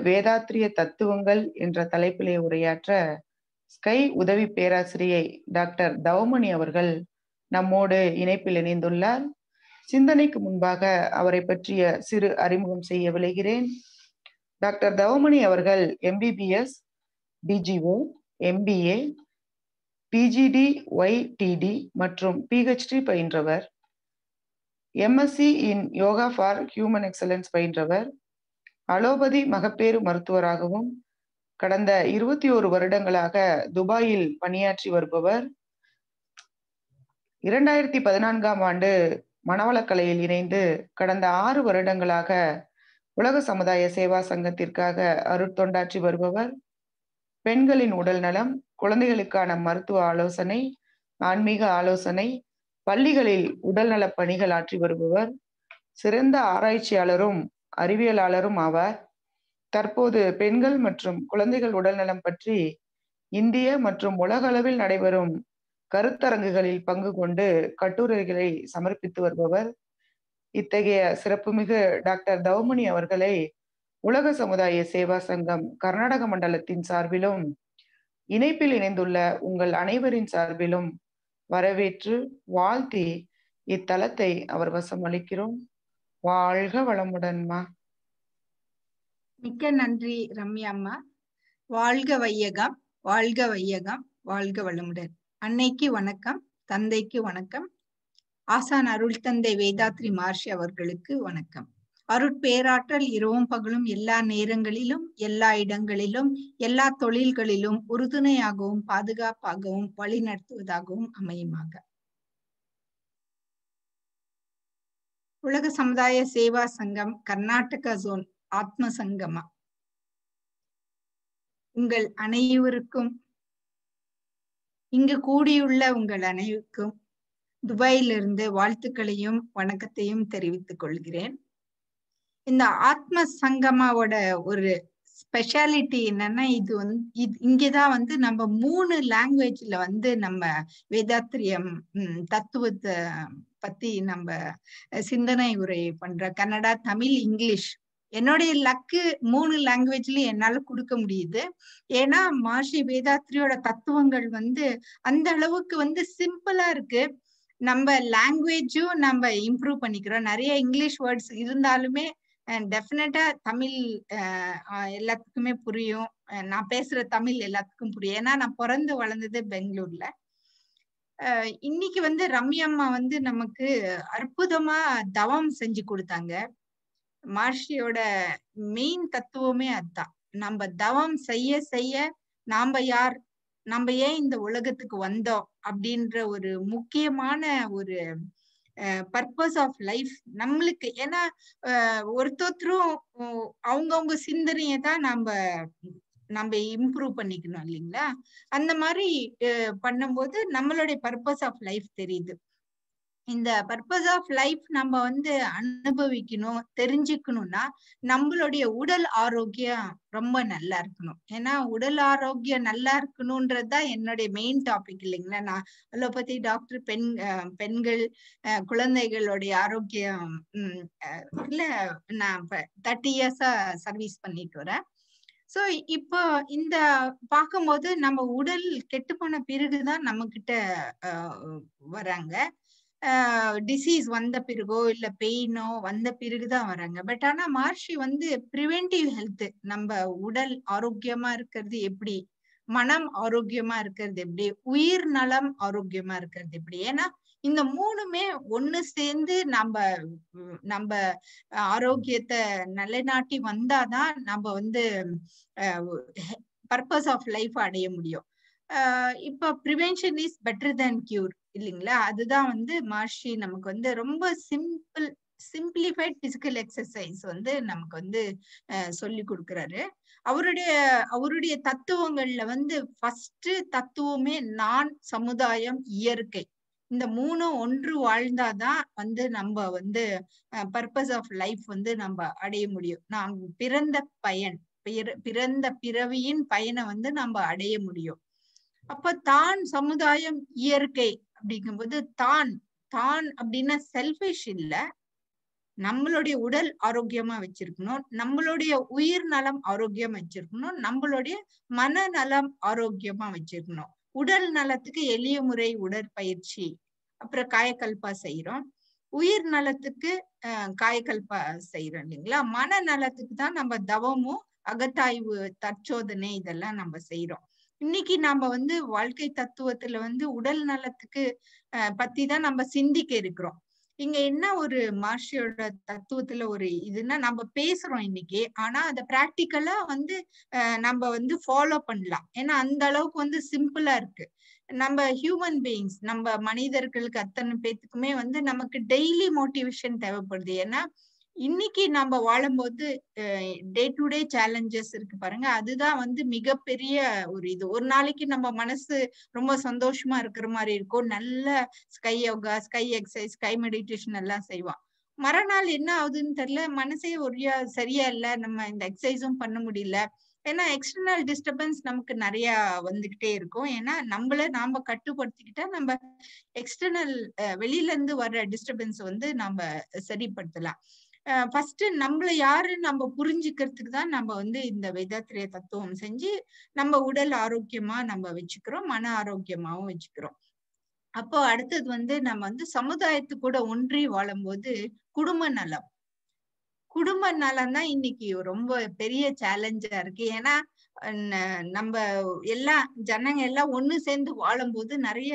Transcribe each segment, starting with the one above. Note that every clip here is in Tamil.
வேதாத்திரிய தத்துவங்கள் என்ற தலைப்பிலே உரையாற்ற ஸ்கை உதவி பேராசிரியை டாக்டர் தவமணி அவர்கள் நம்மோடு இணைப்பில் இணைந்துள்ளார். சிந்தனைக்கு முன்பாக அவரை பற்றிய சிறு அறிமுகம் செய்ய விளைகிறேன். டாக்டர் தவமணி அவர்கள் MBBS, DGO, MBA, PGD, YTD மற்றும் PhD பயின்றவர். MSc இன் யோகா ஃபார் ஹியூமன் எக்ஸலன்ஸ் பயின்றவர். அலோபதி மகப்பேறு மருத்துவராகவும் கடந்த 21 வருடங்களாக துபாயில் பணியாற்றி வருபவர். 2014ஆம் ஆண்டு மனவளக்கலையில் இணைந்து கடந்த 6 வருடங்களாக உலக சமுதாய சேவா சங்கத்திற்காக அருட்தொண்டாற்றி வருபவர். பெண்களின் உடல் நலம், குழந்தைகளுக்கான மருத்துவ ஆலோசனை, ஆன்மீக ஆலோசனை, பள்ளிகளில் உடல்நல பணிகள் ஆற்றி வருபவர். சிறந்த ஆராய்ச்சியாளரும் அறிவியலாளரும் ஆவார். தற்போது பெண்கள் மற்றும் குழந்தைகள் உடல்நலம் பற்றி இந்திய மற்றும் உலக அளவில் நடைபெறும் கருத்தரங்குகளில் பங்கு கொண்டு கட்டுரைகளை சமர்ப்பித்து வருபவர். இத்தகைய சிறப்புமிகு டாக்டர் தவமணி அவர்களை உலக சமுதாய சேவா சங்கம் கர்நாடக மண்டலத்தின் சார்பிலும் இணைப்பில் இணைந்துள்ள உங்கள் அனைவரின் சார்பிலும் வரவேற்று வாழ்த்தி இத்தலத்தை அவர் வசம் அளிக்கிறோம். வாழ்க வளமுடன்மா. மிக்க நன்றி ரம்யா அம்மா. வாழ்க வையகம், வாழ்க வையகம், வாழ்க வளமுடன். அன்னைக்கு வணக்கம், தந்தைக்கு வணக்கம், ஆசான் அருள் தந்தை வேதாத்ரி மகர்ஷி அவர்களுக்கு வணக்கம். அருட்பேராற்றல் இரவும் பகலும் எல்லா நேரங்களிலும் எல்லா இடங்களிலும் எல்லா தொழில்களிலும் உறுதுணையாகவும் பாதுகாப்பாகவும் வழிநடத்துவதாகவும் அமையுமாக. உலக சமுதாய சேவா சங்கம் கர்நாடக ஜோன் ஆத்ம சங்கமா உங்கள் அனைவருக்கும், இங்கு கூடியுள்ள உங்கள் அனைவருக்கும் துபாயிலிருந்து வாழ்த்துக்களையும் வணக்கத்தையும் தெரிவித்துக் கொள்கிறேன். இந்த ஆத்ம சங்கமாவோட ஒரு ஸ்பெஷாலிட்டி என்னன்னா, இங்கதான் நம்ம 3 லாங்குவேஜ்ல நம்ம வேதாத்திரியம் தத்துவத்தை பத்தி நம்ம சிந்தனை உரை பண்ற. கன்னடா, தமிழ், இங்கிலீஷ். என்னுடைய லக்கு 3 லாங்குவேஜ்லயும் என்னால கொடுக்க முடியுது. ஏன்னா மகர்ஷி வேதாத்ரியோட தத்துவங்கள் அந்த அளவுக்கு சிம்பிளா இருக்கு. நம்ம லாங்குவேஜும் நம்ம இம்ப்ரூவ் பண்ணிக்கிறோம். நிறைய இங்கிலீஷ் வேர்ட்ஸ் இருந்தாலுமே டெஃபினட்டா தமிழ் எல்லாத்துக்குமே புரியும். நான் பேசுற தமிழ் எல்லாத்துக்கும் புரியும். ஏன்னா நான் பிறந்து வளர்ந்தது பெங்களூர்ல. இன்னைக்கு ரம்யா அம்மா நமக்கு அற்புதமா தவம் செஞ்சு கொடுத்தாங்க. மகர்ஷியோட மெயின் தத்துவமே அதுதான். நம்ம தவம் செய்ய செய்ய நாம யார், நம்ம ஏன் இந்த உலகத்துக்கு வந்தோம் அப்படின்ற ஒரு முக்கியமான ஒரு பர்பஸ் ஆஃப் லைஃப் நம்மளுக்கு. ஏன்னா ஒருத்தரும் அவங்கவுங்க சிந்தனையை தான் நம்ம இம்ப்ரூவ் பண்ணிக்கணும் இல்லைங்களா? அந்த மாதிரி பண்ணும்போது நம்மளுடைய பர்பஸ் ஆஃப் லைஃப் தெரியுது. இந்த பர்பஸ் ஆஃப் லைஃப் நம்ம அனுபவிக்கணும், தெரிஞ்சுக்கணும்னா நம்மளுடைய உடல் ஆரோக்கியம் ரொம்ப நல்லா இருக்கணும். ஏன்னா உடல் ஆரோக்கியம் நல்லா இருக்கணும்ன்றதுதான் என்னுடைய மெயின் டாபிக் இல்லைங்களா? நான் அலோபதி டாக்டர், பெண்கள் குழந்தைகளுடைய ஆரோக்கியம் இல்ல நான் 30 இயர்ஸா சர்வீஸ் பண்ணிட்டு வரேன். சோ இப்போ இந்த பார்க்கும்போது நம்ம உடல் கெட்டு போன பிறகுதான் நம்ம கிட்ட வராங்க. டிசீஸ் வந்த பிறகோ இல்ல பெயினோ வந்த பிறகுதான் வராங்க. பட் ஆனா மகர்ஷி பிரிவென்டிவ் ஹெல்த், நம்ம உடல் ஆரோக்கியமா இருக்கிறது எப்படி, மனம் ஆரோக்கியமா இருக்கிறது எப்படி, உயிர் நலம் ஆரோக்கியமா இருக்கிறது எப்படி. ஏன்னா இந்த 3மே ஒண்ணு சேர்ந்து நம்ம ஆரோக்கியத்தை நிலைநாட்டி வந்தாதான் நம்ம பர்பஸ் ஆஃப் லைஃப் அடைய முடியும். இப்ப prevention is better than cure இல்லைங்களா? அதுதான் மகர்ஷி நமக்கு ரொம்ப சிம்பிளிஃபைட் பிசிக்கல் எக்ஸசைஸ் நமக்கு சொல்லி கொடுக்குறாரு. அவருடைய தத்துவங்கள்ல ஃபர்ஸ்ட் தத்துவமே நான், சமுதாயம், இயற்கை. இந்த 3 ஒன்று வாழ்ந்தாதான் நம்ம பர்பஸ் ஆஃப் லைஃப் நம்ம அடைய முடியும். நாம் பிறந்த பிறவியின் பயனை நம்ம அடைய முடியும். அப்ப தான், சமுதாயம், இயற்கை அப்படிங்கும்போது தான் அப்படின்னா செல்ஃபிஷ் இல்ல, நம்மளுடைய உடல் ஆரோக்கியமா வச்சிருக்கணும், நம்மளுடைய உயிர் நலம் ஆரோக்கியமா வச்சிருக்கணும், நம்மளுடைய மனநலம் ஆரோக்கியமா வச்சிருக்கணும். உடல் நலத்துக்கு எளிய முறை உடற்பயிற்சி, அப்புறம் காயக்கல்பா செய்யறோம். உயிர் நலத்துக்கு காயக்கல்பா செய்யறோம் இல்லைங்களா. மன நலத்துக்கு தான் நம்ம தவமும் அகத்தாய்வு தற்சோதனை இதெல்லாம் நம்ம செய்யறோம். இன்னைக்கு நாம வந்து வாழ்க்கை தத்துவத்துல வந்து உடல் நலத்துக்கு பத்தி தான் நம்ம சிந்திக்க இருக்கிறோம். இங்க என்ன ஒரு மார்ஷியோட தத்துவத்துல ஒரு இதுன்னா, நம்ம பேசுறோம் இன்னைக்கு, ஆனா அதை பிராக்டிக்கலா வந்து நம்ம வந்து ஃபாலோ பண்ணலாம். ஏன்னா அந்த அளவுக்கு வந்து சிம்பிளா இருக்கு. நம்ம ஹியூமன் பீயிங்ஸ், நம்ம மனிதர்களுக்கு அத்தனை பேத்துக்குமே வந்து நமக்கு டெய்லி மோட்டிவேஷன் தேவைப்படுது. ஏன்னா இன்னைக்கு நம்ம வாழும்போது டே டு டே சேலஞ்சஸ் இருக்கு பாருங்க, அதுதான் வந்து மிகப்பெரிய ஒரு இது. ஒரு நாளைக்கு நம்ம மனசு ரொம்ப சந்தோஷமா இருக்கிற மாதிரி இருக்கும், நல்ல sky yoga, sky exercise, sky meditation எல்லாம் செய்வான். மறுநாள் என்ன ஆகுதுன்னு தெரியல, மனசே சரியா இல்ல, நம்ம இந்த எக்ஸசைஸும் பண்ண முடியல. ஏன்னா எக்ஸ்டர்னல் டிஸ்டர்பன்ஸ் நமக்கு நிறைய வந்துகிட்டே இருக்கும். ஏன்னா நம்மள நாம கட்டுப்படுத்திக்கிட்டா நம்ம எக்ஸ்டர்னல் வெளியில இருந்து வர்ற டிஸ்டர்பன்ஸ் வந்து நம்ம சரிப்படுத்தலாம். ஃபர்ஸ்ட் நம்மள யாருன்னு நம்ம புரிஞ்சுக்கிறதுக்கு தான் நம்ம வந்து இந்த வேதாத்திரிய தத்துவம் செஞ்சு நம்ம உடல் ஆரோக்கியமா நம்ம வச்சுக்கிறோம், மன ஆரோக்கியமாவும் வச்சுக்கிறோம். அப்போ அடுத்தது வந்து நம்ம வந்து சமுதாயத்து கூட ஒன்றி வாழும்போது குடும்ப நலம், குடும்ப நலம் தான் இன்னைக்கு ரொம்ப பெரிய சேலஞ்சா இருக்கு. ஏன்னா நம்ம எல்லாம் ஜனங்க எல்லாம் ஒண்ணு சேர்ந்து வாழும்போது நிறைய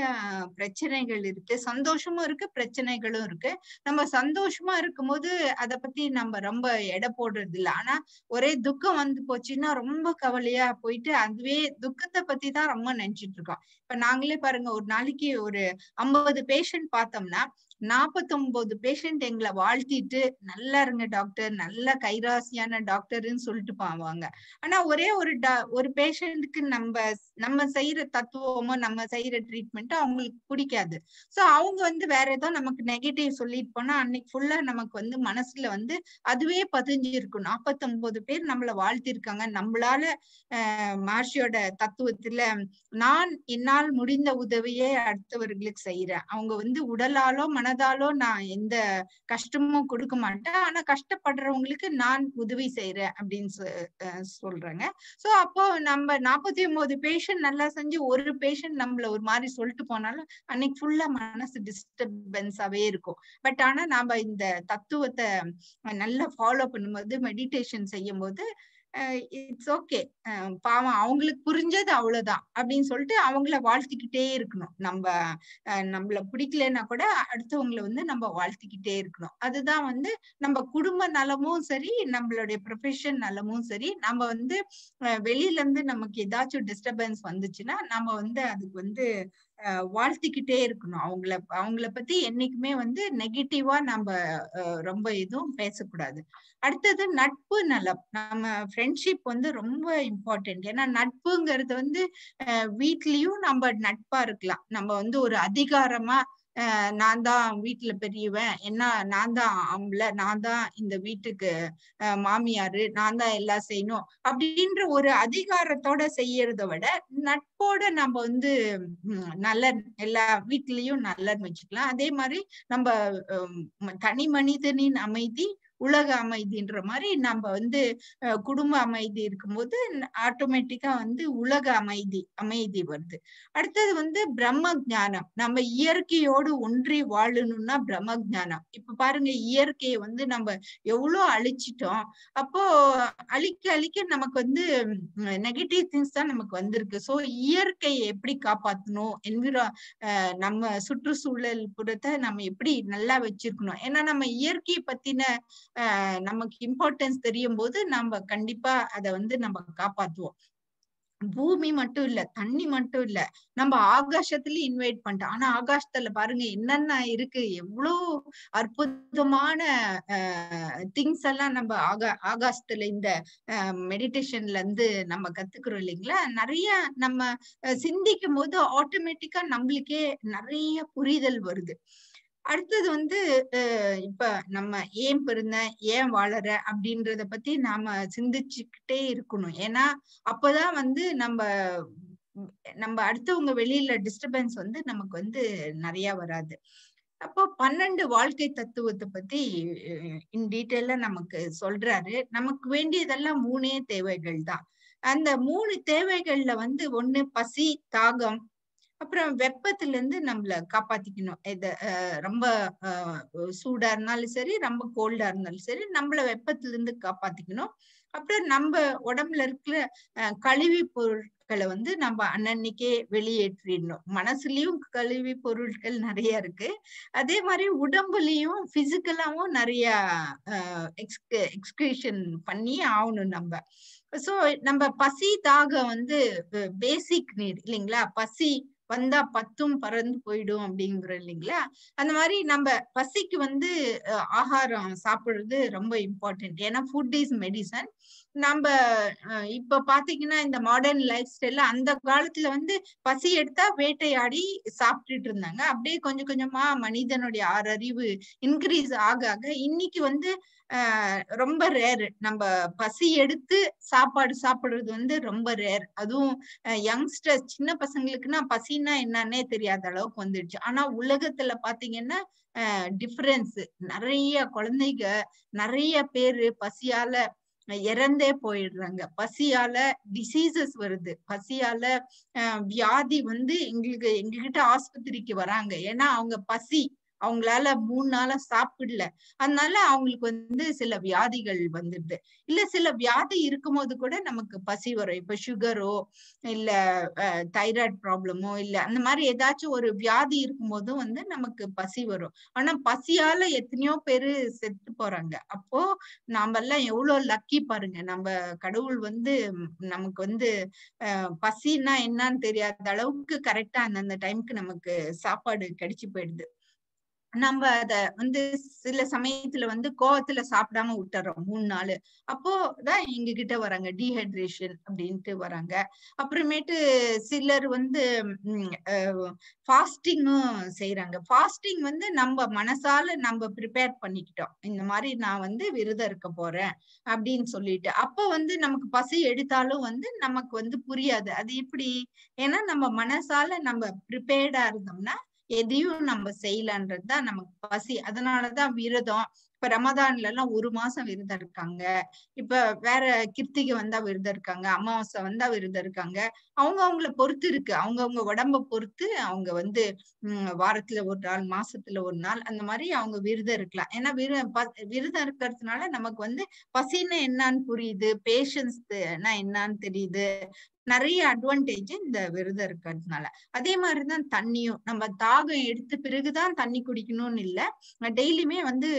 பிரச்சனைகள் இருக்கு, சந்தோஷமும் இருக்கு, பிரச்சனைகளும் இருக்கு. நம்ம சந்தோஷமா இருக்கும்போது அதை பத்தி நம்ம ரொம்ப எடை போடுறது இல்லை. ஆனா ஒரே துக்கம் வந்து போச்சுன்னா ரொம்ப கவலையா போயிட்டு அதுவே துக்கத்தை பத்தி தான் ரொம்ப நினைச்சிட்டு இருக்கோம். இப்ப நாங்களே பாருங்க, ஒரு நாளைக்கு ஒரு 50 பேஷண்ட் பார்த்தோம்னா 49 பேஷண்ட் எங்களை வாழ்த்திட்டு நல்லா இருங்க டாக்டர், நல்ல கைராசியான டாக்டர்ன்னு சொல்லிட்டு போவாங்க. ஆனா ஒரே ஒரு பேஷண்ட்டுக்கு நம்ம செய்யற தத்துவமோ நம்ம செய்யற ட்ரீட்மெண்ட்டோ அவங்களுக்கு பிடிக்காது. சோ அவங்க வந்து வேற ஏதோ நமக்கு நெகட்டிவ் சொல்லிட்டு போனா அன்னைக்கு ஃபுல்லா நமக்கு வந்து மனசுல வந்து அதுவே பதிஞ்சு இருக்கும். 49 பேர் நம்மள வாழ்த்திருக்காங்க. நம்மளால மார்ஷியோட தத்துவத்துல நான் என்னால் முடிந்த உதவியை அடுத்தவர்களுக்கு செய்யறேன். அவங்க வந்து உடலாலோ மனதாலோ நான் எந்த கஷ்டமும் கொடுக்க மாட்டேன், ஆனா கஷ்டப்படுறவங்களுக்கு நான் உதவி செய்யறேன் அப்படின்னு சொல்றாங்க. சோ அப்போ நம்ம 49 பேஷண்ட் நல்லா செஞ்சு ஒரு பேஷண்ட் நம்மள ஒரு மாதிரி சொல்லிட்டு போனாலும் அன்னைக்கு ஃபுல்லா மனசு டிஸ்டர்பன்ஸாவே இருக்கும். பட் ஆனா நாம இந்த தத்துவத்தை நல்லா ஃபாலோ பண்ணும்போது, மெடிடேஷன் செய்யும் போது இட்ஸ் ஓகே, பாவம் அவங்களுக்கு புரிஞ்சது அவ்வளவுதான் அப்படின்னு சொல்லிட்டு அவங்கள வாழ்த்திக்கிட்டே இருக்கணும். நம்மள பிடிக்கலன்னா கூட அடுத்தவங்களை வந்து நம்ம வாழ்த்திக்கிட்டே இருக்கணும். அதுதான் வந்து நம்ம குடும்ப நலமும் சரி, நம்மளுடைய ப்ரொஃபஷன் நலமும் சரி. நம்ம வந்து வெளியில இருந்து நமக்கு ஏதாச்சும் டிஸ்டர்பன்ஸ் வந்துச்சுன்னா நம்ம வந்து அதுக்கு வந்து வாழ்த்திக்கிட்டே இருக்கணும். அவங்கள பத்தி என்னைக்குமே வந்து நெகட்டிவா நம்ம ரொம்ப எதுவும் பேசக்கூடாது. அடுத்தது நட்பு நலம். நம்ம ஃப்ரெண்ட்ஷிப் வந்து ரொம்ப இம்பார்ட்டன்ட். ஏன்னா நட்புங்கிறது வந்து வீட்லயும் நம்ம நட்பா இருக்கலாம். நம்ம வந்து ஒரு அதிகாரமா நான் தான் வீட்டுல பெரியவன், என்ன நான் தான் ஆம்பளை, நான் தான் இந்த வீட்டுக்கு மாமியாரு, நான் தான் எல்லாம் செய்யணும் அப்படின்ற ஒரு அதிகாரத்தோட செய்யறத விட நட்போட நம்ம வந்து நல்ல எல்லா வீட்லயும் நல்லன்னு வச்சுக்கலாம். அதே மாதிரி நம்ம தனி மனிதனின் அமைதி உலக அமைதின்ற மாதிரி நம்ம வந்து குடும்ப அமைதி இருக்கும்போது ஆட்டோமேட்டிக்கா வந்து உலக அமைதி வருது. அடுத்தது வந்து பிரம்ம ஜானம். நம்ம இயற்கையோடு ஒன்றி வாழணும்னா பிரம்ம ஜானம். இப்ப பாருங்க, இயற்கையை வந்து நம்ம எவ்வளவு அழிச்சிட்டோம். அப்போ அழிக்க நமக்கு வந்து நெகட்டிவ் திங்ஸ் தான் நமக்கு வந்திருக்கு. சோ இயற்கையை எப்படி காப்பாற்றணும், நம்ம சுற்றுச்சூழல் புறத்தை நம்ம எப்படி நல்லா வச்சிருக்கணும். ஏன்னா நம்ம இயற்கையை பத்தின நமக்கு இம்பார்ட்டன்ஸ் தெரியும் போது நம்ம கண்டிப்பா அதை வந்து நம்ம காப்பாத்துவோம். பூமி மட்டும் இல்ல, தண்ணி மட்டும் இல்ல, நம்ம ஆகாசத்துலயும் இன்வைட் பண்ணிட்டோம். ஆனா ஆகாசத்துல பாருங்க என்னென்ன இருக்கு, எவ்வளவு அற்புதமான திங்ஸ் எல்லாம் நம்ம ஆகாசத்துல இந்த மெடிடேஷன்ல இருந்து நம்ம கத்துக்கிறோம் இல்லைங்களா. நிறைய நம்ம சிந்திக்கும் போது ஆட்டோமேட்டிக்கா நம்மளுக்கே நிறைய புரிதல் வருது. அடுத்தது வந்து இப்ப நம்ம ஏன் பிறந்தேன், ஏன் வாழற அப்படின்றத பத்தி நாம சிந்திச்சுக்கிட்டே இருக்கணும். ஏன்னா அப்பதான் வந்து நம்ம அடுத்தவங்க வெளியில டிஸ்டர்பன்ஸ் வந்து நமக்கு வந்து நிறைய வராது. அப்போ 12 வாழ்க்கை தத்துவத்தை பத்தி இன் டீட்டெயிலா நமக்கு சொல்றாரு. நமக்கு வேண்டியதெல்லாம் 3 தேவைகள் தான். அந்த 3 தேவைகள்ல வந்து ஒண்ணு பசி, தாகம், அப்புறம் வெப்பத்துல இருந்து நம்மள காப்பாத்திக்கணும். ரொம்ப சூடா இருந்தாலும் சரி, ரொம்ப கோல்டா இருந்தாலும் சரி, நம்மள வெப்பத்துல இருந்து காப்பாத்திக்கணும். அப்புறம் நம்ம உடம்புல இருக்கிற கழிவு பொருட்களை வந்து நம்ம அன்னன்னைக்கே வெளியேற்றிடணும். மனசுலயும் கழிவு பொருட்கள் நிறைய இருக்கு. அதே மாதிரி உடம்புலயும் பிசிக்கலாவும் நிறைய எக்ஸ்கிரீஷன் பண்ணி ஆகணும் நம்ம. சோ நம்ம பசி தாகம் வந்து பேசிக் நீட் இல்லைங்களா? பசி வந்தா பத்தும் பறந்து போயிடும் அப்படிங்கிறோம் இல்லைங்களா? அந்த மாதிரி நம்ம பசிக்கு வந்து ஆகாரம் சாப்பிடுறது ரொம்ப இம்பார்ட்டன்ட். ஏன்னா ஃபுட் இஸ் மெடிசன். நம்ம இப்ப பாத்தீங்கன்னா இந்த மாடர்ன் லைஃப் ஸ்டைல்ல அந்த காலத்துல வந்து பசி எடுத்தா வேட்டையாடி சாப்பிட்டுட்டு இருந்தாங்க. அப்படியே கொஞ்சம் கொஞ்சமா மனிதனுடைய ஆறறிவு இன்க்ரீஸ் ஆக ஆக இன்னைக்கு வந்து ரொம்ப ரேர். நம்ம பசி எடுத்து சாப்பாடு சாப்பிடுறது வந்து ரொம்ப ரேர். அதுவும் யங்ஸ்டர்ஸ் சின்ன பசங்களுக்குன்னா பசின்னா என்னன்னே தெரியாத அளவுக்கு வந்துடுச்சு. ஆனா உலகத்துல பாத்தீங்கன்னா டிஃபரன்ஸ் நிறைய குழந்தைங்க நிறைய பேரு பசியால இறந்தே போயிடுறாங்க. பசியால டிசீசஸ் வருது. பசியால வியாதி வந்து எங்ககிட்ட ஆஸ்பத்திரிக்கு வராங்க. ஏன்னா அவங்க பசி, அவங்களால 3 நாளா சாப்பிடல, அதனால அவங்களுக்கு வந்து சில வியாதிகள் வந்துடுது. இல்ல சில வியாதி இருக்கும்போது கூட நமக்கு பசி வரும். இப்ப சுகரோ இல்ல தைராய்டு ப்ராப்ளமோ இல்ல அந்த மாதிரி ஏதாச்சும் ஒரு வியாதி இருக்கும்போதும் வந்து நமக்கு பசி வரும். ஆனா பசியால எத்தனையோ பேரு செத்து போறாங்க. அப்போ நாம எல்லாம் எவ்வளவு லக்கி பாருங்க. நம்ம கடவுள் வந்து நமக்கு வந்து பசின்னா என்னன்னு தெரியாத அளவுக்கு கரெக்டா அந்தந்த டைமுக்கு நமக்கு சாப்பாடு கிடைச்சு போயிடுது. நம்ம அத வந்து சில சமயத்துல வந்து கோவத்துல சாப்பிடாம விட்டுறோம் 3 நாள். அப்போதான் எங்க கிட்ட வராங்க டீஹைட்ரேஷன் அப்படின்ட்டு வராங்க. அப்புறமேட்டு சிலர் வந்து ஃபாஸ்டிங்கும் செய்யறாங்க. ஃபாஸ்டிங் வந்து நம்ம மனசால நம்ம ப்ரிப்பேர் பண்ணிக்கிட்டோம். இந்த மாதிரி நான் வந்து விரதம் இருக்க போறேன் அப்படின்னு சொல்லிட்டு. அப்ப வந்து நமக்கு பசி எடுத்தாலும் வந்து நமக்கு வந்து புரியாது. அது எப்படி? ஏன்னா நம்ம மனசால நம்ம ப்ரிப்பேர்டா இருந்தோம்னா எதையும் நம்ம செய்யலன்றதுதான் நமக்கு பசி. அதனாலதான் விரதம். இப்ப ரமதான்ல எல்லாம் 1 மாசம் விரதம் இருக்காங்க. இப்ப வேற கிருத்திகை வந்தா விரதம் இருக்காங்க. அமாவாசை வந்தா விரதம் இருக்காங்க. அவங்கள பொறுத்து இருக்கு. அவங்கவுங்க உடம்ப பொறுத்து அவங்க வந்து வாரத்துல 1 நாள், மாசத்துல 1 நாள் அந்த மாதிரி அவங்க விரதம் இருக்கலாம். ஏன்னா விரதம் இருக்கிறதுனால நமக்கு வந்து பசின்னு என்னன்னு புரியுது, பேஷன்ஸ்னா என்னன்னு தெரியுது. நிறைய அட்வான்டேஜ் இந்த விரதம் இருக்கிறதுனால. அதே மாதிரிதான் தண்ணியும். நம்ம தாகம் எடுத்த பிறகுதான் தண்ணி குடிக்கணும்னு இல்ல. டெய்லியுமே வந்து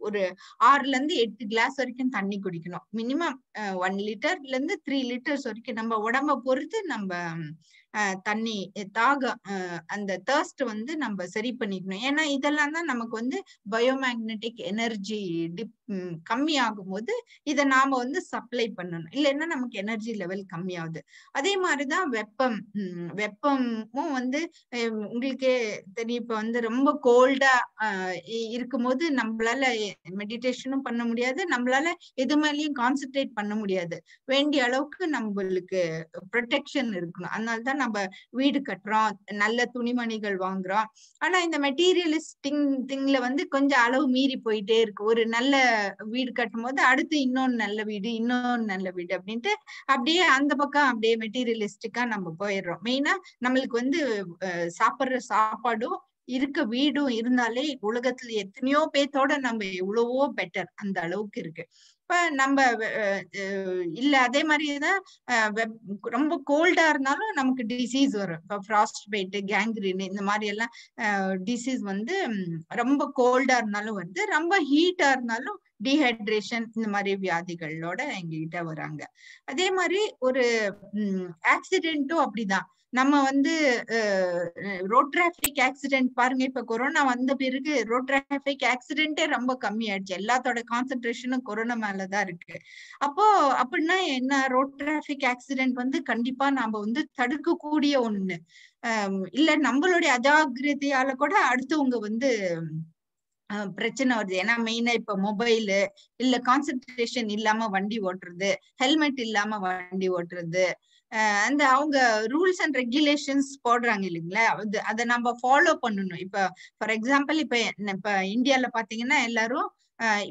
ஒரு 6ல இருந்து 8 கிளாஸ் வரைக்கும் தண்ணி குடிக்கணும். மினிமம் 1 லிட்டர்ல இருந்து 3 லிட்டர்ஸ் வரைக்கும் நம்ம உடம்ப பொறுத்து நம்ம தண்ணி தாகம் அந்த தர்ஸ்ட் வந்து நம்ம சரி பண்ணிக்கணும். ஏன்னா இதெல்லாம் தான் நமக்கு வந்து பயோமேக்னெட்டிக் எனர்ஜி கம்மி ஆகும் போது இதை நாம வந்து சப்ளை பண்ணணும். இல்லைன்னா நமக்கு எனர்ஜி லெவல் கம்மியாகுது. அதே மாதிரிதான் வெப்பமும் வந்து உங்களுக்கே தெரியும். இப்ப வந்து ரொம்ப கோல்டா இருக்கும்போது நம்மளால மெடிடேஷனும் பண்ண முடியாது, நம்மளால எது மேலயும் கான்சென்ட்ரேட் பண்ண முடியாது. வேண்டிய அளவுக்கு நம்மளுக்கு ப்ரொடெக்ஷன் இருக்கணும். அதனாலதான் நம்ம வீடு கட்டுறோம், நல்ல துணிமணிகள் வாங்குறோம். ஆனா இந்த மெட்டீரியலிஸ்டிக் திங்ல வந்து கொஞ்சம் அளவு மீறி போயிட்டே இருக்கு. ஒரு நல்ல வீடு கட்டும் போது அடுத்து இன்னொன்னு நல்ல வீடு, இன்னொன்னு நல்ல வீடு அப்படின்ட்டு அப்படியே அந்த பக்கம் அப்படியே மெட்டீரியலிஸ்டிக்கா நம்ம போயிடுறோம். மெயினா நம்மளுக்கு வந்து சாப்பிடுற சாப்பாடும் இருக்க வீடும் இருந்தாலே உலகத்துல எத்தனையோ பேத்தோட நம்ம எவ்வளவோ பெட்டர். அந்த அளவுக்கு இருக்கு. இப்ப நம்ம இல்ல அதே மாதிரிதான் ரொம்ப கோல்டா இருந்தாலும் நமக்கு டிசீஸ் வரும். இப்ப ஃப்ராஸ்ட் பைட், கேங்க்ரீன் இந்த மாதிரி எல்லாம் டிசீஸ் வந்து ரொம்ப கோல்டா இருந்தாலும் வருது. ரொம்ப ஹீட்டா இருந்தாலும் டீஹைட்ரேஷன் இந்த மாதிரி வியாதிகளோட எங்ககிட்ட வராங்க. அதே மாதிரி ஒரு ஆக்சிடென்ட்டும் அப்படிதான். நம்ம வந்து ரோட் டிராபிக் ஆக்சிடென்ட் பாருங்க. இப்ப கொரோனா வந்த பிறகு ரோட் டிராபிக் ஆக்சிடென்டே ரொம்ப கம்மி ஆயிடுச்சு. எல்லாத்தோட கான்சென்ட்ரேஷனும் கொரோனா மேலதான் இருக்கு. அப்போ அப்படின்னா என்ன? ரோட் டிராபிக் ஆக்சிடென்ட் வந்து கண்டிப்பா நாம வந்து தடுக்கக்கூடிய ஒண்ணு. இல்ல நம்மளுடைய அஜாக்கிரதையால கூட அடுத்தவங்க வந்து பிரச்சனை வருது. ஏன்னா மெயினா இப்ப மொபைலு இல்ல கான்சென்ட்ரேஷன் இல்லாம வண்டி ஓட்டுறது, ஹெல்மெட் இல்லாம வண்டி ஓட்டுறது, அந்த அவங்க ரூல்ஸ் அண்ட் ரெகுலேஷன்ஸ் போடுறாங்க இல்லைங்களா, அதை நம்ம ஃபாலோ பண்ணணும். இப்ப ஃபார் எக்ஸாம்பிள் இப்ப இந்தியால பாத்தீங்கன்னா எல்லாரும்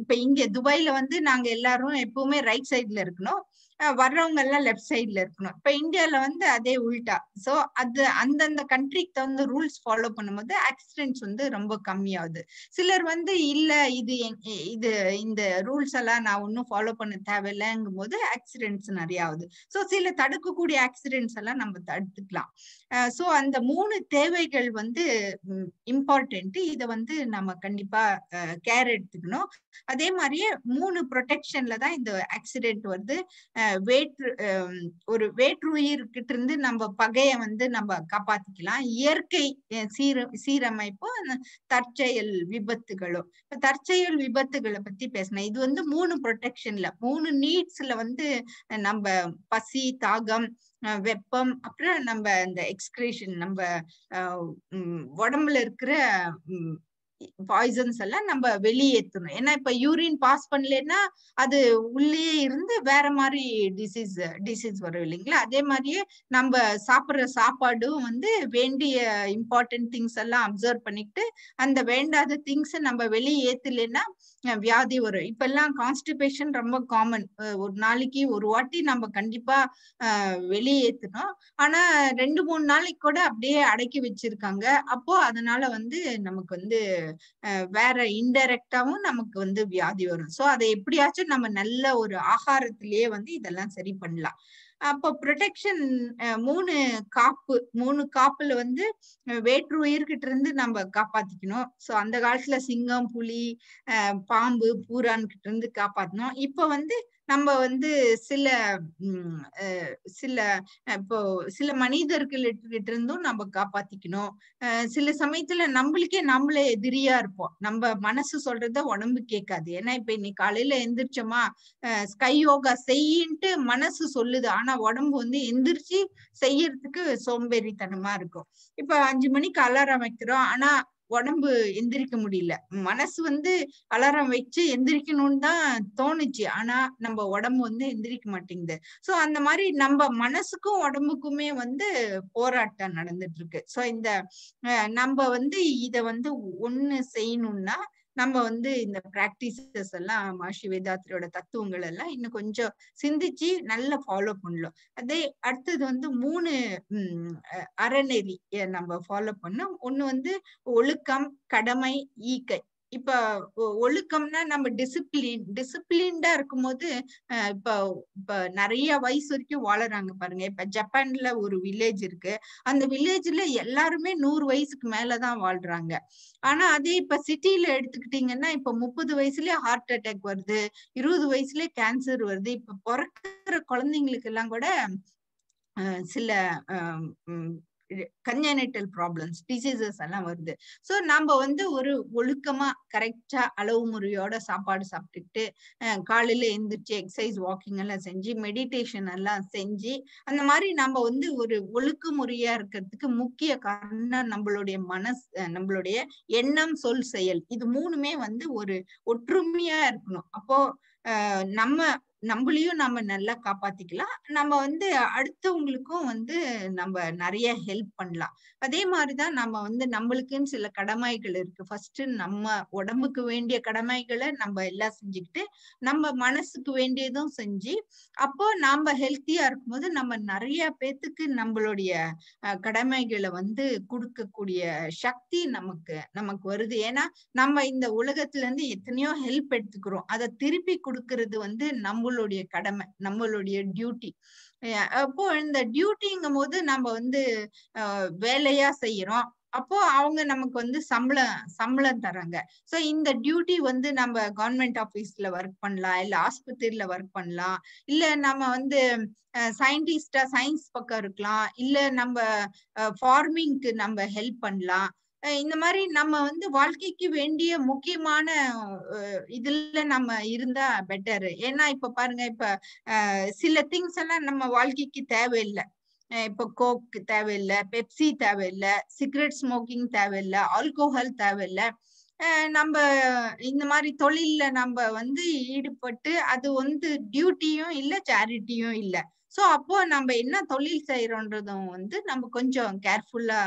இப்ப இங்க துபாயில வந்து நாங்க எல்லாரும் எப்பவுமே ரைட் சைட்ல இருக்கணும், வர்றவங்க எல்லாம் லெஃப்ட் சைட்ல இருக்கணும். இப்ப இந்தியால வந்து அதே உல்டா. சோ அது அந்தந்த கண்ட்ரிக்கு தகுந்த ரூல்ஸ் ஃபாலோ பண்ணும்போது ஆக்சிடென்ட்ஸ் வந்து ரொம்ப கம்மியாகுது. சிலர் வந்து இல்ல இது இந்த ரூல்ஸ் எல்லாம் நான் ஒன்னும் ஃபாலோ பண்ண தேவையில்லைங்கும் போது ஆக்சிடென்ட்ஸ் நிறைய ஆகுது. சோ சில தடுக்கக்கூடிய ஆக்சிடென்ட்ஸ் எல்லாம் நம்ம தடுத்துக்கலாம். சோ அந்த 3 தேவைகள் வந்து இம்பார்ட்டன்ட். இத வந்து நம்ம கண்டிப்பா கேர் எடுத்துக்கணும். அதே மாதிரியே 3 ப்ரொடெக்ஷன்ல தான் இந்த ஆக்சிடென்ட் வருது. ஒரு வேற்றுயிர்கிட்ட இருந்து நம்ம பகைய வந்து நம்ம காப்பாத்திக்கலாம். இயற்கை சீரமைப்பு, தற்செயல் விபத்துகளும். இப்ப தற்செயல் விபத்துகளை பத்தி பேசணும். இது வந்து 3 ப்ரொடெக்ஷன்ல 3 நீட்ஸ்ல வந்து நம்ம பசி, தாகம், வெப்பம், அப்புறம் நம்ம இந்த எக்ஸ்கிரீஷன், நம்ம உடம்புல இருக்கிற பாய்சன்ஸ் எல்லாம் நம்ம வெளியேற்றணும். ஏன்னா இப்ப யூரின் பாஸ் பண்ணலன்னா அது உள்ளே இருந்து வேற மாதிரி டிசீஸ் வரும் இல்லைங்களா. அதே மாதிரியே நம்ம சாப்பிடுற சாப்பாடும் வந்து வேண்டிய இம்பார்ட்டன்ட் திங்ஸ் எல்லாம் அப்சர்வ் பண்ணிட்டு அந்த வேண்டாத திங்ஸ் நம்ம வெளியேற்றலைன்னா வியாதி வரும். இப்ப எல்லாம் கான்ஸ்டிபேஷன் ரொம்ப காமன். ஒரு நாளைக்கு ஒரு வாட்டி நம்ம கண்டிப்பா வெளியேற்றணும். ஆனா 2-3 நாளைக்கு கூட அப்படியே அடக்கி வச்சிருக்காங்க. அப்போ அதனால வந்து நமக்கு வந்து வேற இன்டைரக்டாவும் நமக்கு வந்து வியாதி வரும். சோ அதை எப்படியாச்சும் நம்ம நல்ல ஒரு ஆகாரத்திலேயே வந்து இதெல்லாம் சரி பண்ணலாம். அப்போ ப்ரொடெக்ஷன் 3 காப்புல வந்து வேற்றுயிர்கிட்ட இருந்து நம்ம காப்பாத்திக்கணும். சோ அந்த காலத்துல சிங்கம், புலி, பாம்பு, பூரான் கிட்ட இருந்து காப்பாத்தணும். இப்ப வந்து நம்ம வந்து சில மனிதர்கள்கிட்ட இருந்தும் நம்ம காப்பாத்திக்கணும். சில சமயத்துல நம்மளே எதிரியா இருப்போம். நம்ம மனசு சொல்றத உடம்பு கேட்காது. ஏன்னா இப்ப இன்னைக்கு காலையில எந்திரிச்சோமா, ஸ்கை யோகா செய்யின்ட்டு மனசு சொல்லுது, ஆனா உடம்பு வந்து எந்திரிச்சு செய்யறதுக்கு சோம்பேறித்தனமா இருக்கும். இப்ப 5 மணிக்கு அலாரம் வைக்கிறோம், ஆனா உடம்பு எந்திரிக்க முடியல. மனசு வந்து அலாரம் வச்சு எந்திரிக்கணும்னு தான் தோணுச்சு, ஆனா நம்ம உடம்பு வந்து எந்திரிக்க மாட்டேங்குது. சோ அந்த மாதிரி நம்ம மனசுக்கும் உடம்புக்குமே வந்து போராட்டம் நடந்துட்டு இருக்கு. சோ இந்த நம்ம வந்து இத வந்து ஒண்ணு செய்யணும்னா நம்ம வந்து இந்த பிராக்டிசஸ் எல்லாம் மகர்ஷி வேதாத்ரியோட தத்துவங்கள் எல்லாம் இன்னும் கொஞ்சம் சிந்திச்சு நல்லா ஃபாலோ பண்ணலாம். அதே அடுத்தது வந்து 3 அறநெறி நம்ம ஃபாலோ பண்ணோம். ஒண்ணு வந்து ஒழுக்கம், கடமை, ஈகை. இப்ப ஒழுக்கம்னா நம்ம டிசிப்ளின்டா இருக்கும்போது இப்ப நிறைய வயசு வரைக்கும் வாழறாங்க பாருங்க. இப்ப ஜப்பான்ல ஒரு வில்லேஜ் இருக்கு. அந்த வில்லேஜ்ல எல்லாருமே 100 வயசுக்கு மேலதான் வாழ்றாங்க. ஆனா அதே இப்ப சிட்டில எடுத்துக்கிட்டீங்கன்னா இப்ப 30 வயசுலயே ஹார்ட் அட்டாக் வருது, 20 வயசுலயே கேன்சர் வருது. இப்ப பிறக்கிற குழந்தைங்களுக்கு எல்லாம் கூட சில கன்ஜெனிட்டல் ப்ராப்ளம்ஸ், டிசீசஸ் எல்லாம் வருது. சோ நாம வந்து ஒரு ஒழுக்கமா கரெக்டா அளவு முறையோட சாப்பாடு சாப்பிட்டுட்டு காலையில எந்திரிச்சு எக்ஸசைஸ், வாக்கிங் எல்லாம் செஞ்சு மெடிடேஷன் எல்லாம் செஞ்சு அந்த மாதிரி நம்ம வந்து ஒரு ஒழுக்க முறையா இருக்கிறதுக்கு முக்கிய காரணம் நம்மளுடைய எண்ணம், சொல், செயல். இது 3மே வந்து ஒரு ஒற்றுமையா இருக்கணும். அப்போ நம்மளையும் நம்ம நல்லா காப்பாத்திக்கலாம். நம்ம வந்து அடுத்தவங்களுக்கும் வந்து நம்ம நிறைய ஹெல்ப் பண்ணலாம். அதே மாதிரிதான் நம்ம வந்து நம்மளுக்குன்னு சில கடமைகள் இருக்கு. ஃபர்ஸ்ட் நம்ம உடம்புக்கு வேண்டிய கடமைகளை நம்ம எல்லாம் செஞ்சுக்கிட்டு நம்ம மனசுக்கு வேண்டியதும் செஞ்சு, அப்போ நாம ஹெல்த்தியா இருக்கும்போது நம்ம நிறைய பேத்துக்கு நம்மளுடைய கடமைகளை வந்து கொடுக்கக்கூடிய சக்தி நமக்கு வருது. ஏன்னா நம்ம இந்த உலகத்துல இருந்து எத்தனையோ ஹெல்ப் எடுத்துக்கிறோம். அதை திருப்பி கொடுக்கறது வந்து நம்மளுடைய கடமை, நம்மளுடைய டியூட்டி. அப்போ இந்த டியூட்டிங்கும் போது நம்ம வந்து வேலையா செய்யறோம். அப்போ அவங்க நமக்கு வந்து சம்பளம் தராங்க. சோ இந்த டியூட்டி வந்து நம்ம கவர்மெண்ட் ஆபீஸ்ல ஒர்க் பண்ணலாம், இல்ல ஆஸ்பத்திரியில ஒர்க் பண்ணலாம், இல்ல நம்ம வந்து சயின்டிஸ்டா சயின்ஸ் பக்கம் இருக்கலாம், இல்ல நம்ம ஃபார்மிங்க்கு நம்ம ஹெல்ப் பண்ணலாம். இந்த மாதிரி நம்ம வந்து வாழ்க்கைக்கு வேண்டிய முக்கியமான இதுல நம்ம இருந்தா பெட்டர். ஏன்னா இப்ப பாருங்க, இப்ப சில திங்ஸ் எல்லாம் நம்ம வாழ்க்கைக்கு தேவையில்லை. இப்ப கோக் தேவையில்லை, பெப்சி தேவையில்லை, சிகரெட் ஸ்மோக்கிங் தேவையில்லை, ஆல்கோஹால் தேவையில்லை. நம்ம இந்த மாதிரி தொழில்ல நம்ம வந்து ஈடுபட்டு அது வந்து டியூட்டியும் இல்ல சேரிட்டியும் இல்ல. சோ அப்போ நம்ம என்ன தொழில் செய்யறோன்றதும் வந்து நம்ம கொஞ்சம் கேர்ஃபுல்லா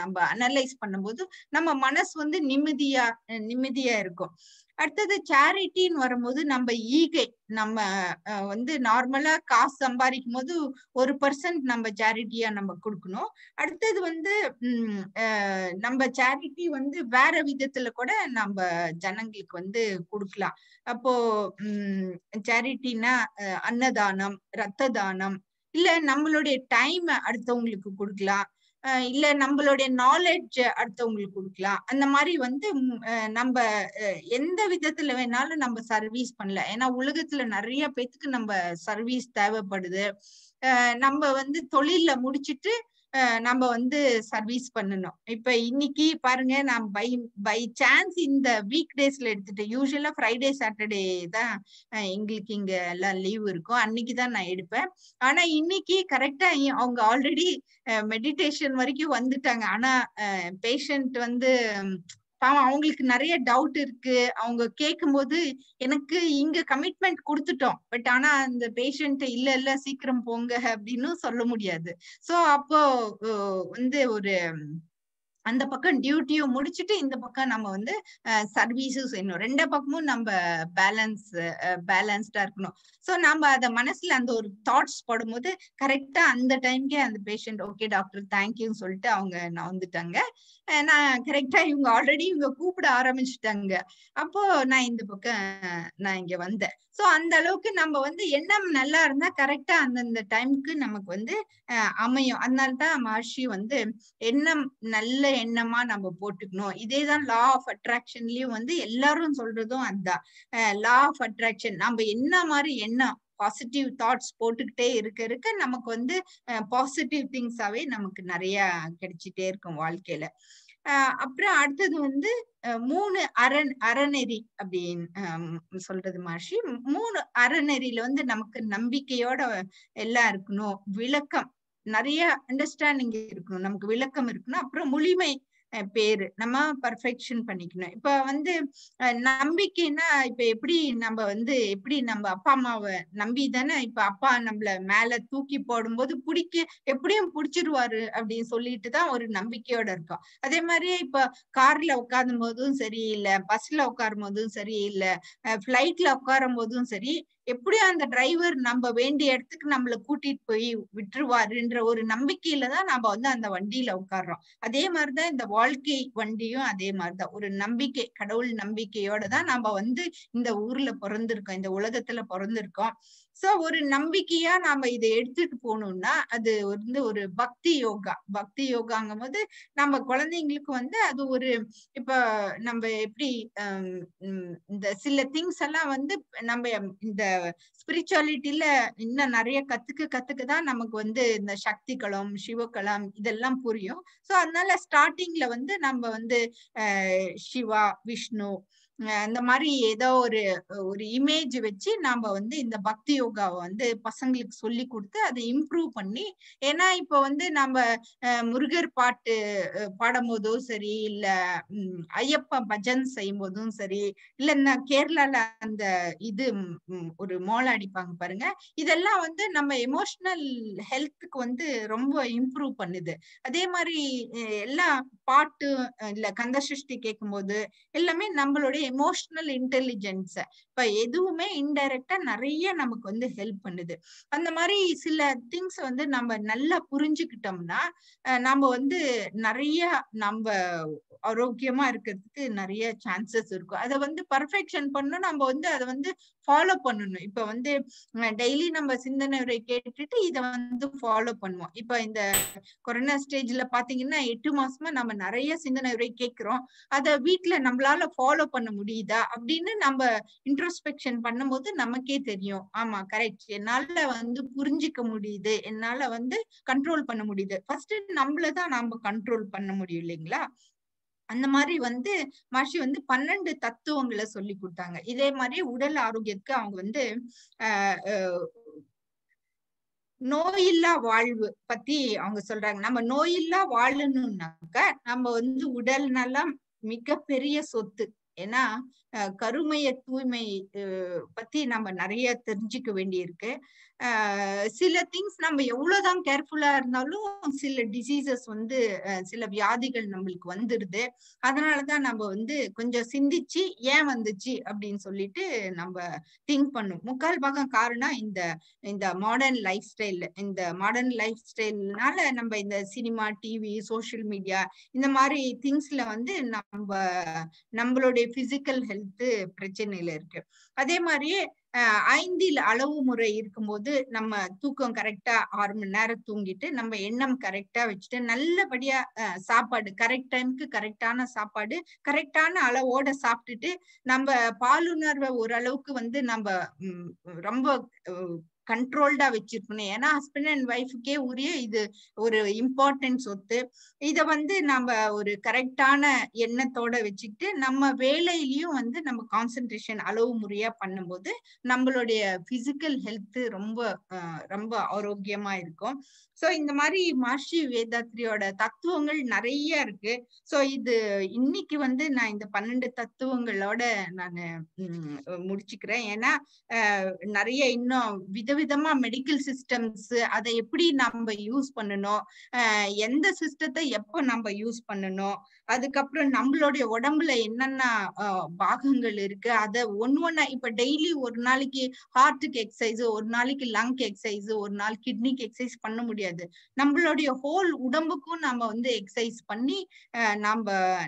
நம்ம அனலைஸ் பண்ணும்போது நம்ம மனசு வந்து நிம்மதியா இருக்கும். அடுத்தது சேரிட்டின்னு வரும்போது நம்ம ஈகை நம்ம வந்து நார்மலா காசு சம்பாதிக்கும் போது 1% நம்ம சேரிட்டியா நம்ம கொடுக்கணும். அடுத்தது வந்து நம்ம சேரிட்டி வந்து வேற விதத்துல கூட நம்ம ஜனங்களுக்கு வந்து கொடுக்கலாம். அப்போ சேரிட்டினா அன்னதானம், ரத்த தானம், இல்ல நம்மளுடைய டைம் அடுத்தவங்களுக்கு கொடுக்கலாம், இல்ல நம்மளுடைய நாலேஜ் அடுத்தவங்களுக்கு கொடுக்கலாம். அந்த மாதிரி வந்து நம்ம எந்த விதத்துல வேணாலும் நம்ம சர்வீஸ் பண்ணல. ஏன்னா உலகத்துல நிறைய பேத்துக்கு நம்ம சர்வீஸ் தேவைப்படுது. நம்ம வந்து தொழில முடிச்சிட்டு நம்ம வந்து சர்வீஸ் பண்ணணும். இப்ப இன்னைக்கு பாருங்க, நான் பை சான்ஸ் இந்த வீக் டேஸ்ல எடுத்துட்டேன். யூஸ்வலா ஃப்ரைடே சாட்டர்டே தான் எங்களுக்கு இங்க எல்லாம் லீவ் இருக்கும், அன்னைக்குதான் நான் எடுப்பேன். ஆனா இன்னைக்கு கரெக்டா அவங்க ஆல்ரெடி மெடிடேஷன் வரைக்கும் வந்துட்டாங்க. ஆனா பேஷண்ட் வந்து பாவம் அவங்களுக்கு நிறைய டவுட் இருக்கு. அவங்க கேட்கும் போது எனக்கு இங்க கமிட்மெண்ட் கொடுத்துட்டோம், பட் ஆனா அந்த பேஷண்ட் இல்ல சீக்கிரம் போங்க அப்படின்னு சொல்ல முடியாது. சோ அப்போ வந்து ஒரு அந்த பக்கம் டியூட்டியும் முடிச்சுட்டு இந்த பக்கம் நம்ம வந்து சர்வீஸும் செய்யணும். ரெண்டு பக்கமும் நம்ம பேலன்ஸ்டா இருக்கணும். சோ நம்ம அத மனசுல அந்த ஒரு தாட்ஸ் போடும்போது கரெக்டா அந்த டைம்க்கே அந்த பேஷண்ட் ஓகே டாக்டர் தேங்க்யூன்னு சொல்லிட்டு அவங்க வந்துட்டாங்க. நான் கரெக்டா இவங்க ஆல்ரெடி இவங்க கூப்பிட ஆரம்பிச்சுட்டாங்க. அப்போ நான் இந்த பக்கம் நான் இங்க வந்தேன். சோ அந்த அளவுக்கு நம்ம வந்து எண்ணம் நல்லா இருந்தா கரெக்டா அந்தந்த டைமுக்கு நமக்கு வந்து அமையும். அதனாலதான் மகர்ஷி வந்து எண்ணம் நல்ல எண்ணமா நம்ம போட்டுக்கணும். இதேதான் லா ஆஃப் அட்ராக்ஷன்லயும் வந்து எல்லாரும் சொல்றதும் அதுதான். லா ஆஃப் அட்ராக்ஷன் நம்ம என்ன மாதிரி எண்ணம் பாசிட்டிவ் தாட்ஸ் போட்டுக்கிட்டே இருக்க நமக்கு வந்து பாசிட்டிவ் திங்ஸாவே நமக்கு நிறைய கிடைச்சிட்டே இருக்கும் வாழ்க்கையில. அப்புறம் அடுத்தது வந்து 3 அறநெறி அப்படின்னு சொல்றது மகர்ஷி. 3 அறநெறியில வந்து நமக்கு நம்பிக்கையோட எல்லாம் இருக்கணும், விளக்கம் நிறைய அண்டர்ஸ்டாண்டிங் இருக்கணும், நமக்கு விளக்கம் இருக்கணும், அப்புறம் முழுமை பேரு நம்ம பர்ஃபெக்ஷன் பண்ணிக்கணும். இப்ப வந்து நம்பிக்கைன்னா இப்ப எப்படி நம்ம அப்பா அம்மாவை நம்பி தானே இப்ப அப்பா நம்மள மேல தூக்கி போடும்போது எப்படியும் புடிச்சிருவாரு அப்படின்னு சொல்லிட்டுதான் ஒரு நம்பிக்கையோட இருக்கும். அதே மாதிரியே இப்ப கார்ல உட்காரும் போதும் சரி, இல்ல பஸ்ல உட்காரும் போதும் சரி, இல்ல பிளைட்ல உட்காரும் போதும் சரி, எப்படியும் அந்த டிரைவர் நம்ம வேண்டிய இடத்துக்கு நம்மள கூட்டிட்டு போய் விட்டுருவாருன்ற ஒரு நம்பிக்கையில தான் நம்ம வந்து அந்த வண்டியில உட்கார்றோம். அதே மாதிரிதான் இந்த வாழ்க்கை வண்டியும் அதே மாதிரிதான் ஒரு நம்பிக்கை, கடவுள் நம்பிக்கையோட தான் நம்ம வந்து இந்த ஊர்ல பிறந்திருக்கோம், இந்த உலகத்துல பிறந்திருக்கோம். சோ ஒரு நம்பிக்கையா நாம இதை எடுத்துட்டு போகணும்னா அது வந்து ஒரு பக்தி யோகாங்கும் போது நம்ம குழந்தைங்களுக்கு வந்து அது ஒரு இப்ப நம்ம எப்படி இந்த சில திங்ஸ் எல்லாம் வந்து நம்ம இந்த ஸ்பிரிச்சுவாலிட்டியில இன்னும் நிறைய கத்துக்கதான் நமக்கு வந்து இந்த சக்திகளும் சிவக்களம் இதெல்லாம் புரியும். சோ அதனால ஸ்டார்டிங்ல வந்து நம்ம வந்து சிவா, விஷ்ணு அந்த மாதிரி ஏதோ ஒரு இமேஜ் வச்சு நாம வந்து இந்த பக்தி யோகாவை வந்து பசங்களுக்கு சொல்லி கொடுத்து அதை இம்ப்ரூவ் பண்ணி, ஏன்னா இப்ப வந்து நம்ம முருகர் பாட்டு பாடும் போதும் சரி, இல்ல ஐயப்ப பஜன் செய்யும் போதும் சரி, இல்ல இந்த கேரளால அந்த இது ஒரு மோளம் அடிப்பாங்க பாருங்க, இதெல்லாம் வந்து நம்ம எமோஷனல் ஹெல்த்துக்கு வந்து ரொம்ப இம்ப்ரூவ் பண்ணுது. அதே மாதிரி எல்லா பாட்டு இல்ல கந்த சஷ்டி கேட்கும் போது எல்லாமே நம்மளுடைய எமோஷனல் இன்டெலிஜென்ஸ் இப்ப எதுவுமே இன்டைரக்டா நிறைய நமக்கு வந்து ஹெல்ப் பண்ணுது. அந்த மாதிரி சில திங்ஸ் வந்து நம்ம நல்லா புரிஞ்சுக்கிட்டோம்னா நம்ம வந்து நிறைய நம்ம ஆரோக்கியமா இருக்கிறதுக்கு நிறைய சான்சஸ் இருக்கும். அதை வந்து பர்ஃபெக்ஷன் பண்ணணும், நம்ம வந்து அதை வந்து ஃபாலோ பண்ணணும். இப்ப வந்து டெய்லி நம்ம சிந்தனை உரை கேட்டுட்டு இதை வந்து ஃபாலோ பண்ணுவோம். இப்ப இந்த கொரோனா ஸ்டேஜ்ல பாத்தீங்கன்னா 8 மாசமா நம்ம நிறைய சிந்தனை உரை கேட்கிறோம். அதை வீட்டுல நம்மளால ஃபாலோ பண்ண முடியுதா அப்படின்னு நம்ம இன்ட்ரோஸ்பெக்ஷன் பண்ணும்போது நமக்கே தெரியும், ஆமா கரெக்ட், என்னால வந்து புரிஞ்சுக்க முடியுது, என்னால வந்து கண்ட்ரோல் பண்ண முடியுது. ஃபர்ஸ்ட் நம்மளதான் நாம கண்ட்ரோல் பண்ண முடியும் இல்லைங்களா? அந்த மாதிரி வந்து மகர்ஷி வந்து 12 தத்துவங்களை சொல்லி கொடுத்தாங்க. இதே மாதிரி உடல் ஆரோக்கியத்துக்கு அவங்க வந்து நோயில்லா வாழ்வு பத்தி அவங்க சொல்றாங்க. நம்ம நோயில்லா வாழணும்னாக்க நம்ம வந்து உடல் நலம், மிகப்பெரிய சொத்து. ஏன்னா கருமைய தூய்மை பத்தி நம்ம நிறைய தெரிஞ்சுக்க வேண்டியிருக்கு. சில திங்ஸ் நம்ம எவ்வளவுதான் கேர்ஃபுல்லா இருந்தாலும் சில டிசீசஸ் வந்து சில வியாதிகள் நம்மளுக்கு வந்துருது. அதனாலதான் நம்ம வந்து கொஞ்சம் சிந்திச்சு ஏன் வந்துச்சு அப்படின்னு சொல்லிட்டு நம்ம திங்க் பண்ணும். முக்கால் பாகம் காரணம் இந்த மாடர்ன் லைஃப் ஸ்டைல்னால நம்ம இந்த சினிமா, டிவி, சோசியல் மீடியா இந்த மாதிரி திங்ஸ்ல வந்து நம்மளுடைய பிசிக்கல் ஹெல்த் பிரச்சனையில இருக்கு. அதே மாதிரியே 5 அளவு முறை இருக்கும்போது நம்ம தூக்கம் கரெக்டா 6 மணி நேரம் தூங்கிட்டு நம்ம எண்ணம் கரெக்டா வச்சுட்டு நல்லபடியா சாப்பாடு கரெக்ட் டைமுக்கு கரெக்டான சாப்பாடு கரெக்டான அளவோட சாப்பிட்டுட்டு நம்ம பாலுணர்வை ஓரளவுக்கு வந்து நம்ம ரொம்ப கண்ட்ரோல்டா வச்சிருக்கணும். ஏன்னா ஹஸ்பண்ட் அண்ட் ஒய்ஃபுக்கே உரிய இது ஒரு இம்பார்ட்டன்ட் சொத்து. இத வந்து நம்ம ஒரு கரெக்டான எண்ணத்தோட வச்சுக்கிட்டு நம்ம வேலையிலயும் வந்து நம்ம கான்சென்ட்ரேஷன் அளவு முறையா பண்ணும்போது நம்மளுடைய பிசிக்கல் ஹெல்த் ரொம்ப ரொம்ப ஆரோக்கியமா இருக்கும். சோ இந்த மாதிரி மகர்ஷி வேதாத்ரியோட தத்துவங்கள் நிறைய இருக்கு. சோ இது இன்னைக்கு வந்து நான் இந்த 12 தத்துவங்களோட நான் முடிச்சுக்கிறேன். ஏன்னா நிறைய இன்னும் விதவிதமா மெடிக்கல் சிஸ்டம்ஸ் அதை எப்படி நம்ம யூஸ் பண்ணணும், எந்த சிஸ்டத்தை எப்ப நம்ம யூஸ் பண்ணணும், அதுக்கப்புறம் நம்மளுடைய உடம்புல என்னென்ன பாகங்கள் இருக்கு அதை ஒன்னா இப்ப டெய்லி ஒரு நாளைக்கு ஹார்ட்டுக்கு எக்ஸசைஸ், ஒரு நாளைக்கு லங்க் எக்ஸசைஸ், ஒரு நாள் கிட்னிக்கு எக்ஸசைஸ் பண்ண முடியாது. நம்மளுடைய ஹோல் உடம்புக்கும் நம்ம வந்து எக்ஸசைஸ் பண்ணி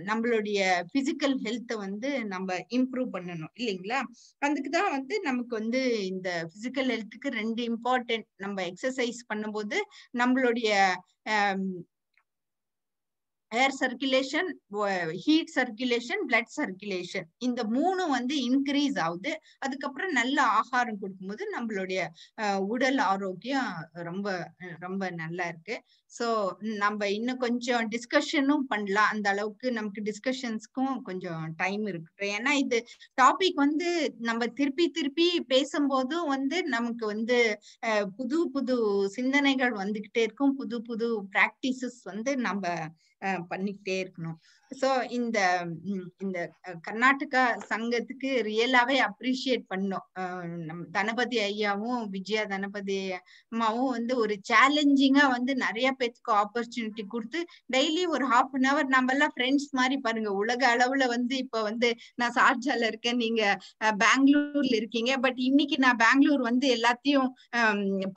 நம்மளுடைய பிசிக்கல் ஹெல்த்தை வந்து நம்ம இம்ப்ரூவ் பண்ணணும் இல்லைங்களா? அதுக்குதான் வந்து நமக்கு வந்து இந்த பிசிக்கல் ஹெல்த்துக்கு 2 இம்பார்ட்டன்ட். நம்ம எக்ஸசைஸ் பண்ணும்போது நம்மளுடைய ஏர் circulation, heat circulation, blood circulation இந்த 3 வந்து இன்க்ரீஸ் ஆகுது. அதுக்கப்புறம் நல்ல ஆகாரம் கொடுக்கும்போது நம்மளுடைய உடல் ஆரோக்கியம் ரொம்ப ரொம்ப நல்லா இருக்கு. சோ நம்ம இன்னும் கொஞ்சம் டிஸ்கஷனும் பண்ணலாம். அந்த அளவுக்கு நமக்கு டிஸ்கஷன்ஸ்க்கும் கொஞ்சம் டைம் இருக்கு. ஏன்னா இது டாபிக் வந்து நம்ம திருப்பி பேசும்போதும் வந்து நமக்கு வந்து புது புது சிந்தனைகள் வந்துகிட்டே இருக்கும். புது புது பிராக்டிசஸ் வந்து நம்ம பண்ணிக்கிட்டே இருக்கணும். சோ இந்த கர்நாடகா சங்கத்துக்கு ரியலாவே அப்ரிஷியேட் பண்ணோம். நம் தனபதி ஐயாவும் விஜயா தனபதி அம்மாவும் வந்து ஒரு சேலஞ்சிங்கா வந்து நிறைய பேருக்கு ஆப்பர்ச்சுனிட்டி கொடுத்து டெய்லி ஒரு 1/2 hour நம்ம எல்லாம் ஃப்ரெண்ட்ஸ் மாதிரி பாருங்க. உலக அளவுல வந்து இப்ப வந்து நான் ஷார்ஜால இருக்கேன், நீங்க பெங்களூர்ல இருக்கீங்க. பட் இன்னைக்கு நான் பெங்களூர் வந்து எல்லாத்தையும்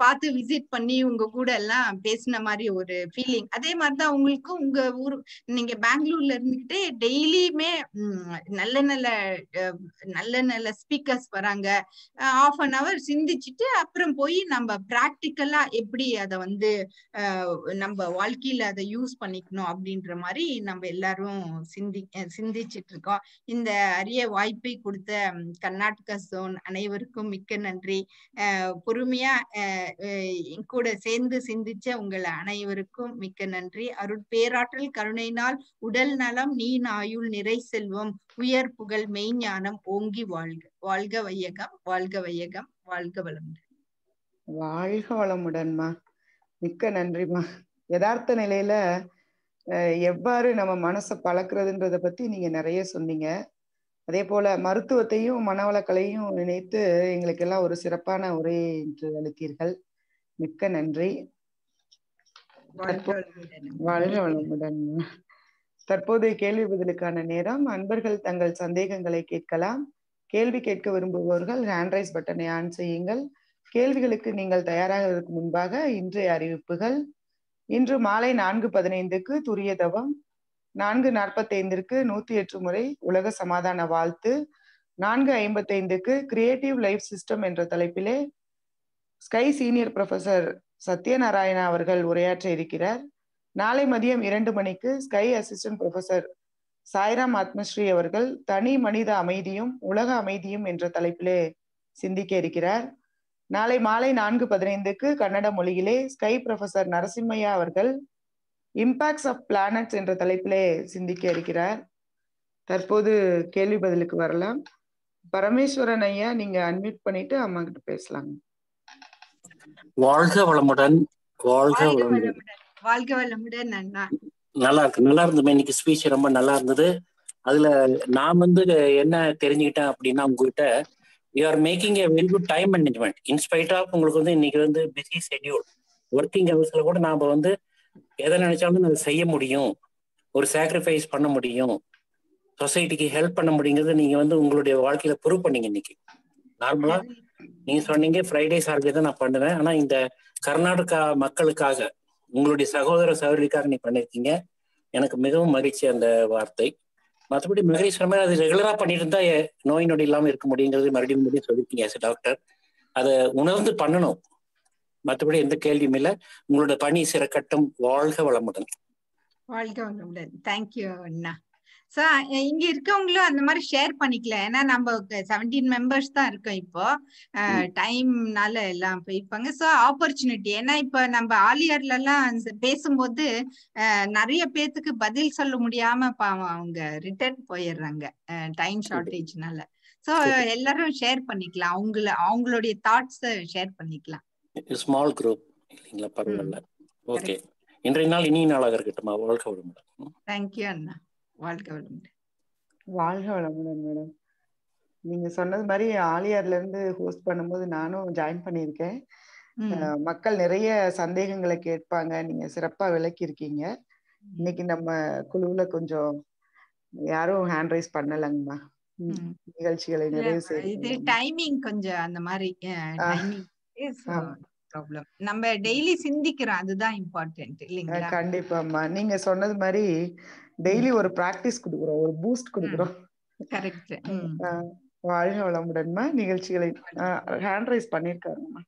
பார்த்து விசிட் பண்ணி உங்க கூட எல்லாம் பேசின மாதிரி ஒரு ஃபீலிங். அதே மாதிரிதான் உங்களுக்கும் உங்க ஊர், நீங்க பெங்களூர்ல இருந்துகிட்டே டெய்லியுமே நல்ல நல்ல ஸ்பீக்கர்ஸ் வராங்க. 1/2 hour சிந்திச்சுட்டு அப்புறம் போய் நம்ம பிராக்டிக்கலா எப்படி அதை வந்து நம்ம வாழ்க்கையில அதை யூஸ் பண்ணிக்கணும் அப்படின்ற மாதிரி நம்ம எல்லாரும் சிந்திச்சிட்டு இருக்கோம். இந்த அரிய வாய்ப்பை கொடுத்த கர்நாடகா ஜோன் அனைவருக்கும் மிக்க நன்றி. பொறுமையா கூட சேர்ந்து சிந்திச்ச உங்களை அனைவருக்கும் மிக்க நன்றி. அருட்பேராற்றல் கருணையினால் உடல் நலம், நீண் ஆயுள், நிறை செல்வம், உயர் புகழ், மெய்ஞானம் ஓங்கி வாழ்க. வாழ்க வையகம், வாழ்க வையகம், வாழ்க வளமுடன். வாழ்க வளமுடன்மா. மிக்க நன்றிமா. யதார்த்த நிலையில எவ்வாறு நம்ம மனசை பழக்கிறதுன்றத பத்தி நீங்க நிறைய சொன்னீங்க. அதே போல மருத்துவத்தையும் மனவளக்கலையும் நினைத்து எங்களுக்கு எல்லாம் ஒரு சிறப்பான உரை என்று அளித்தீர்கள். மிக்க நன்றி. வாழ்க வளமுடன். தற்போதைய கேள்வி பதிலுக்கான நேரம். அன்பர்கள் தங்கள் சந்தேகங்களை கேட்கலாம். கேள்வி கேட்க விரும்புபவர்கள் ஹேண்ட் ரைஸ் பட்டனை ஆன் செய்யுங்கள். கேள்விகளுக்கு நீங்கள் தயாராகிறதுக்கு முன்பாக இன்றைய அறிவிப்புகள். இன்று மாலை 4:15 துரிய தவம், 4:45 108 முறை உலக சமாதான வாழ்த்து, 4:55 கிரியேட்டிவ் லைஃப் சிஸ்டம் என்ற தலைப்பிலே ஸ்கை சீனியர் ப்ரொஃபசர் சத்யநாராயணா அவர்கள் உரையாற்ற இருக்கிறார். நாளை மதியம் 2 மணிக்கு sky assistant professor Sairam Atmashri அவர்கள் தனி மனித அமைதியும் உலக அமைதியும் என்ற தலைப்பிலே சிந்திக்க இருக்கிறார். நாளை மாலை 4:15 கன்னட மொழியிலே ஸ்கை ப்ரொஃபசர் நரசிம்மையா அவர்கள் இம்பாக்ட்ஸ் ஆஃப் பிளானட்ஸ் என்ற தலைப்பிலே சிந்திக்க இருக்கிறார். தற்போது கேள்வி பதிலுக்கு வரலாம். பரமேஸ்வரன் ஐயா, நீங்க அன்மியூட் பண்ணிட்டு அம்மா கிட்ட பேசலாங்க. வாழ்க வளமுடன். வாழ்க வளமுடன். வாழ்க வளமுடன் அண்ணா. நல்லா இருந்தது இன்னைக்கு ஸ்பீச், ரொம்ப நல்லா இருந்தது. அதுல நான் என்ன தெரிஞ்சுக்கிட்டேன் அப்படின்னா, உங்ககிட்ட you are making a very good time management in spite of உங்களுக்கு இன்னைக்கு பிஸி ஷெட்யூல் ஒர்க்கிங் ஹவர்ஸ்ல கூட நாம எதை நினைச்சாலும் அதை செய்ய முடியும், ஒரு சாக்ரிஃபைஸ் பண்ண முடியும், சொசைட்டிக்கு ஹெல்ப் பண்ண முடியுங்கிறது நீங்க உங்களுடைய வாழ்க்கையில ப்ரூவ் பண்ணீங்க இன்னைக்கு. நார்மலா நீங்க சொன்னீங்க ஃப்ரைடே சாட்டர்டே தான் நான் பண்ணுவேன், ஆனா இந்த கர்நாடகா மக்களுக்காக உங்களுடைய சகோதர சகோதரிக்காக நீ பண்ணிருக்கீங்க. எனக்கு மிகவும் மகிழ்ச்சி அந்த வார்த்தை. மற்றபடி மகேஷ் சொன்ன அது ரெகுலரா பண்ணிட்டு இருந்தா நோய் நொடி இல்லாம இருக்க முடியுங்கிறது மறுபடியும் சொல்லிருக்கீங்க ஆஸ் டாக்டர். அதை உணர்ந்து பண்ணணும். மற்றபடி எந்த கேள்வியும் இல்லை. உங்களோட பணி சிறக்கட்டும். வாழ்க வளமுடன். வாழ்க வளமுடன். தேங்க்யூ அண்ணா. சோ இங்க இருக்கவங்களும் அந்த மாதிரி ஷேர் பண்ணிக்கலாம். ஏன்னா நம்ம 17 மெம்பர்ஸ் தான் இருக்கோம் இப்போ. டைம்னால எல்லாம் போயிருப்பாங்க. சோ ஆப்பர்ச்சுனிட்டி, ஏன்னா இப்ப நம்ம ஆலியர்ல எல்லாம் பேசும்போது நிறைய பேத்துக்கு பதில் சொல்ல முடியாம அவங்க ரிட்டர்ன் போயிடுறாங்க டைம் ஷார்டேஜ்னால. சோ எல்லாரும் ஷேர் பண்ணிக்கலாம், அவங்களுடைய தாட்ஸ் ஷேர் பண்ணிக்கலாம். ஸ்மால் குரூப் இல்லைங்களா? பரவாயில்ல. ஓகே, இன்றைய நாள் இனிய நாளாக இருக்கட்டுமா. வாழ்க வளமுடன். தேங்க்யூ அண்ணா. வாழ்க வளமுடன். வாழ்க வளமுடன் மேடம். நீங்க சொன்னது மாதிரி ஆலியார்ல இருந்து ஹோஸ்ட் பண்ணும்போது நானும் ஜாயின் பண்ணியிருக்கேன். மக்கள் நிறைய சந்தேகங்களை கேட்பாங்க, நீங்க சிறப்பா விளக்கி இருக்கீங்க. இன்னைக்கு நம்ம குழுவுல கொஞ்சம் யாரும் ஹேண்ட் ரைஸ் பண்ணலங்கம்மா. நிகழ்ச்சிகளை நிறைவு செய்து டைமிங் கொஞ்சம் அந்த மாதிரி ப்ராப்ளம். நம்ம டெய்லி சிந்திக்கிறோம், அதுதான் இம்பார்ட்டன்ட் இல்லைங்களா? கண்டிப்பாம்மா, நீங்க சொன்னது மாதிரி டெய்லி ஒரு பிராக்டிஸ் கொடுக்குறோம், ஒரு பூஸ்ட் கொடுக்குறோம். கரெக்ட். வாழ்க வளமுடன்மா. நிகழ்ச்சிகளை ஹேண்ட் ரைஸ் பண்ணிருக்காருமா.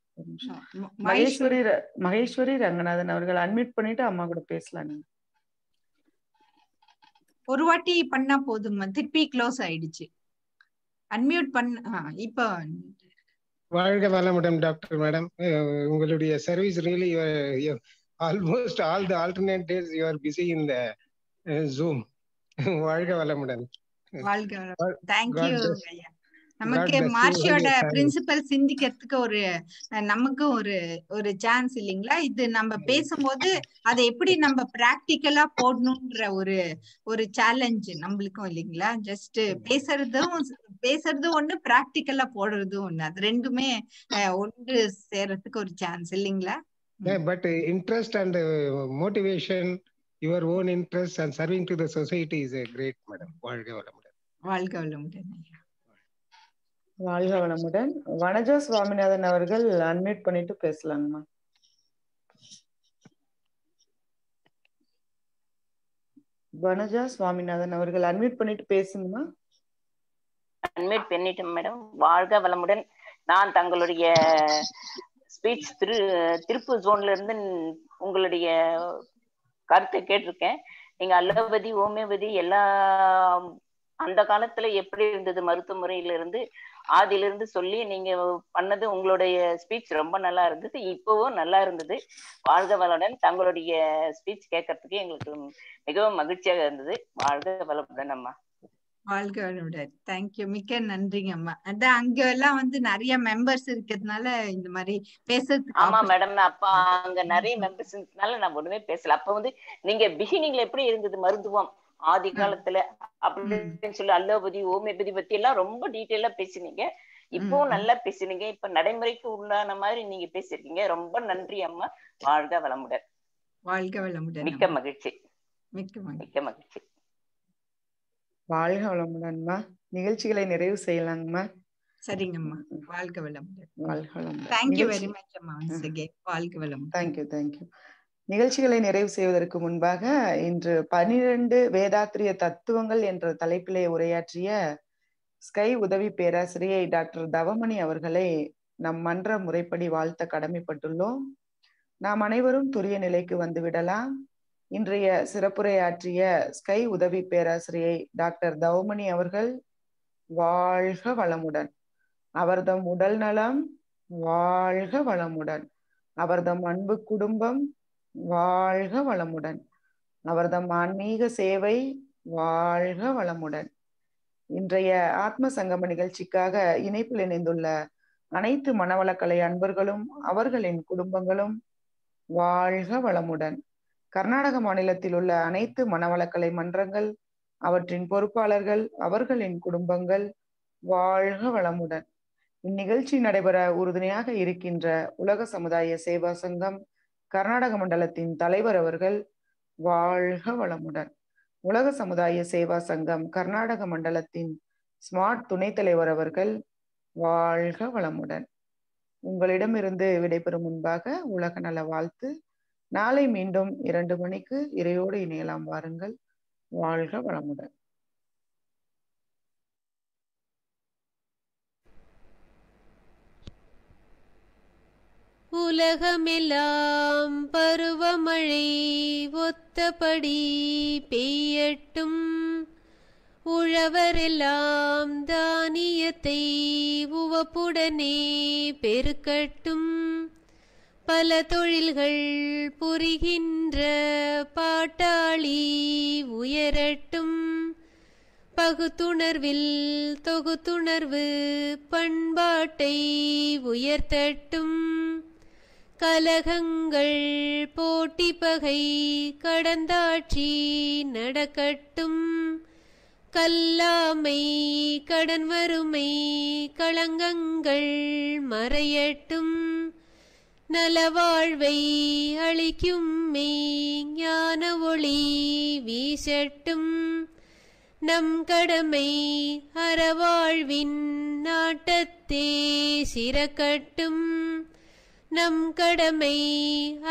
மகேஸ்வரி ரங்கநாதன் அவர்கள் அன்மியூட் பண்ணிட்டு அம்மா கூட பேசலாம். நீங்க ஒரு வாட்டி பண்ணா போதுமா, திருப்பி க்ளோஸ் ஆயிடுச்சு. அன்மியூட் பண்ண இப்ப. வாழ்க வளமுடன் டாக்டர் மேடம். உங்களுடைய service really almost all the alternate days you are busy in the zoom. வாழ்க வளமுடன். வாழ்க வளமுடன். தேங்க் யூ ஐயா. நமக்கு மார்ஷியோட பிரின்சிபல் சிந்திக்கிறதுக்கு நமக்கு ஒரு சான்ஸ் இல்லைங்களா? இது நம்ம பேசும்போது அதை எப்படி நம்ம பிராக்டிக்கலா போடணும்ன்ற ஒரு சேலஞ்ச் நம்மளுக்கும் இல்லைங்களா? ஜஸ்ட் பேசுறது ஒண்ணு, பிராக்டிக்கலா போடுறது ஒண்ணு, அது ரெண்டுமே ஒன்று சேரத்துக்கு ஒரு சான்ஸ் இல்லைங்களா? But interest and motivation, your own interest and serving to the society is a great madam. வாழ்க வளமுடன். வாழ்க வளமுடன். வாழ்க வளமுடன். வனஜா சுவாமிநாதன் அவர்கள் அன்மியூட் பண்ணிட்டு பேசலாங்கம்மா. வனஜா சுவாமிநாதன் அவர்கள் அன்மியூட் பண்ணிட்டு பேசுங்கம்மா. அன்மியூட் பண்ணிட்டேன் மேடம். வாழ்க வளமுடன். நான் தங்களுடைய ஸ்பீச் திருப்பூர் ஜோன்ல இருந்து உங்களுடைய கருத்தை கேட்டிருக்கேன். நீங்க அல்லோபதி ஹோமியோபதி எல்லாம் அந்த காலத்துல எப்படி இருந்தது மருத்துவ முறையில இருந்து ஆதியிலிருந்து சொல்லி நீங்க பண்ணது, உங்களுடைய ஸ்பீச் ரொம்ப நல்லா இருந்தது, இப்பவும் நல்லா இருந்தது. வாழ்க வளமுடன். தங்களுடைய ஸ்பீச் கேட்கறதுக்கு எங்களுக்கு மிகவும் மகிழ்ச்சியாக இருந்தது. வாழ்க வளமுடன் அம்மா. வாழ்க வளமுடன். தேங்க்யூ, மிக்க நன்றிங்க அம்மா. அதான் அங்க எல்லாம் நிறைய மெம்பர்ஸ் இருக்கிறதுனால இந்த மாதிரி பேசுறதுக்கு. ஆமா மேடம், அப்ப அங்க நிறைய மெம்பர்ஸ் இருந்ததுனால நான் ஒண்ணுமே பேசல. அப்ப நீங்க பிகினிங்ல எப்படி இருந்தது மருத்துவம் ஆதி காலத்துல அப்படின்னு சொல்லி அல்லோபதி ஹோமியோபதி பத்தி எல்லாம் ரொம்ப டீட்டெயிலா பேசினீங்க. இப்பவும் நல்லா பேசினீங்க. இப்ப நடைமுறைக்கு உள்ளான மாதிரி நீங்க பேசிருக்கீங்க. ரொம்ப நன்றி அம்மா. வாழ்க வளமுடன். வாழ்க வளமுடன். மிக்க மகிழ்ச்சி. மிக்க மகிழ்ச்சி. வாழ்க வளமுடன்மா. நிகழ்ச்சிகளை நிறைவு செய்யலாங்கம்மா. சரிங்கம்மா. வாழ்க வளமுடன். வாழ்க வளமுடன். தேங்க்யூ வெரி மச் அம்மா. ஒன்ஸ் அகைன் வாழ்க வளமுடன். தேங்க்யூ. நிகழ்ச்சிகளை நிறைவு செய்வதற்கு முன்பாக இன்று 12 வேதாத்திரிய தத்துவங்கள் என்ற தலைப்பிலே உரையாற்றிய ஸ்கை உதவி பேராசிரியை டாக்டர் தவமணி அவர்களை நம் மன்ற முறைப்படி வாழ்த்த கடமைப்பட்டுள்ளோம். நாம் அனைவரும் துரிய நிலைக்கு வந்துவிடலாம். இன்றைய சிறப்புரையாற்றிய ஸ்கை உதவி பேராசிரியை டாக்டர் தவமணி அவர்கள் வாழ்க வளமுடன். அவர்தம் உடல் நலம் வாழ்க வளமுடன். அவர்தம் அன்பு குடும்பம் வாழ்க வளமுடன். அவர்தம் ஆன்மீக சேவை வாழ்க வளமுடன். இன்றைய ஆத்ம சங்கம நிகழ்ச்சிக்காக இணைப்பில் இணைந்துள்ள அனைத்து மனவளக்கலை அன்பர்களும் அவர்களின் குடும்பங்களும் வாழ்க வளமுடன். கர்நாடக மாநிலத்தில் உள்ள அனைத்து மனவளக்கலை மன்றங்கள் அவற்றின் பொறுப்பாளர்கள், அவர்களின் குடும்பங்கள் வாழ்க வளமுடன். இந்நிகழ்ச்சி நடைபெற உறுதுணையாக இருக்கின்ற உலக சமுதாய சேவா சங்கம் கர்நாடக மண்டலத்தின் தலைவர் அவர்கள் வாழ்க வளமுடன். உலக சமுதாய சேவா சங்கம் கர்நாடக மண்டலத்தின் ஸ்மார்ட் துணைத் தலைவர் அவர்கள் வாழ்க வளமுடன். உங்களிடமிருந்து விடைபெறும் முன்பாக உலக நல வாழ்த்து. நாளை மீண்டும் 2 மணிக்கு இறையோடு இணையலாம். வாருங்கள். வாழ்க வளமுடன். உலகமெல்லாம் பருவமழை ஒத்தபடி பெய்யட்டும். உழவரெல்லாம் தானியத்தை உவப்புடனே பெருக்கட்டும். பல தொழில்கள் புரிகின்ற பாட்டாளி உயரட்டும். பகுத்துணர்வில் தொகுத்துணர்வு பண்பாட்டை உயர்த்தட்டும். கலகங்கள் போட்டி பகை கடந்தாட்சி நடக்கட்டும். கல்லாமை கடன் வறுமை களங்கங்கள் மறையட்டும். நலவாழ்வை அளிக்கும் மெய் ஞான ஒளி வீசட்டும். நம் கடமை அறவாழ்வின் நாட்டத்தே சிறக்கட்டும். நம் கடமை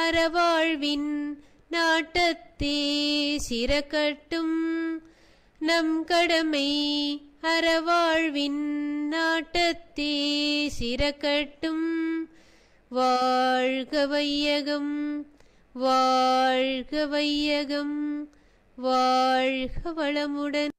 அறவாழ்வின் நாட்டத்தே சிறக்கட்டும். நம் கடமை அறவாழ்வின் நாட்டத்தே சிறக்கட்டும். வாழ்க வையகம், வாழ்க வையகம், வாழ்க வளமுடன்.